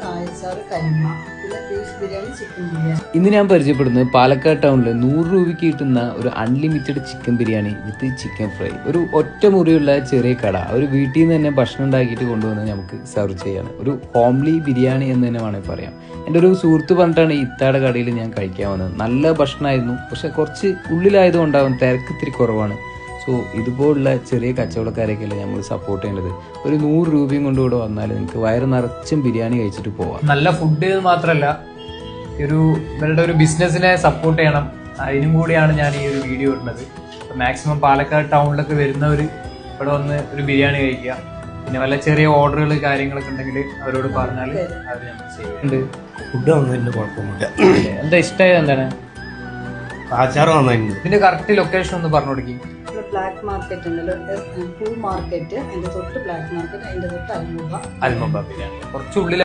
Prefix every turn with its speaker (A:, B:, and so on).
A: കായച്ചാറ്, കരിമ, പിന്നെ beef biryani, chicken biryani.
B: ഇന്ന് ഞാൻ പരിചയപ്പെടുന്നത് പാലക്കാട് ടൗണിൽ 100 രൂപയ്ക്ക് കിട്ടുന്ന ഒരു unlimited chicken biryani with chicken fry. ഒരു ഒറ്റ മുറിയുള്ള ചെറിയ കട, ഒരു വീട്ടിൽ നിന്ന് തന്നെ ഭക്ഷണം ഉണ്ടാക്കിയിട്ട് കൊണ്ടുവന്ന് നമുക്ക് സെർവ് ചെയ്യാണ്. ഒരു ഹോംലി ബിരിയാണി എന്ന് തന്നെ വേണമെങ്കിൽ പറയാം. എൻ്റെ ഒരു സുഹൃത്ത് പറഞ്ഞിട്ടാണ് ഇത്താടെ കടയിൽ ഞാൻ കഴിക്കാൻ വന്നത്. നല്ല ഭക്ഷണമായിരുന്നു, പക്ഷെ കുറച്ച് ഉള്ളിലായതുകൊണ്ടാവും തിരക്ക് ഇത്തിരി കുറവാണ്. സോ ഇതുപോലുള്ള ചെറിയ കച്ചവടക്കാരെയൊക്കെയല്ലേ നമ്മൾ സപ്പോർട്ട് ചെയ്യേണ്ടത്. ഒരു 100 രൂപയും കൊണ്ട് ഇവിടെ വന്നാൽ നിങ്ങൾക്ക് വയറ് നിറച്ചും ബിരിയാണി കഴിച്ചിട്ട് പോവാം.
C: നല്ല ഫുഡ് മാത്രമല്ല, ഇവരുടെ ഒരു ബിസിനസ്സിനെ സപ്പോർട്ട് ചെയ്യണം. അതിനും കൂടിയാണ് ഞാൻ ഈ ഒരു വീഡിയോ ഇടുന്നത്. മാക്സിമം പാലക്കാട് ടൗണിലൊക്കെ വരുന്നവർ ഇവിടെ വന്ന് ഒരു ബിരിയാണി കഴിക്കുക. പിന്നെ വല്ല ചെറിയ ഓർഡറുകൾ കാര്യങ്ങളൊക്കെ ഉണ്ടെങ്കിൽ അവരോട് പറഞ്ഞാൽ അവർ നമ്മൾ ചെയ്യുന്നുണ്ട്.
D: ഫുഡ് വന്നതിന് കുഴപ്പമൊന്നുമില്ല.
C: എന്താ ഇഷ്ടമായത് എന്താണ്?
D: ആചാരം വന്നതിന്.
C: ഇതിന്റെ കറക്റ്റ് ലൊക്കേഷൻ ഒന്ന് പറഞ്ഞു കൊടുക്കി.
A: ബ്ലാക്ക് മാർക്കറ്റ് ഉണ്ടല്ലോ, ഫുൾ മാർക്കറ്റ്, അതിന്റെ തൊട്ട് ബ്ലാക്ക് മാർക്കറ്റ്, അതിന്റെ തൊട്ട്
C: അൽമുബ ബിരിയാണി കുറച്ചുള്ളിൽ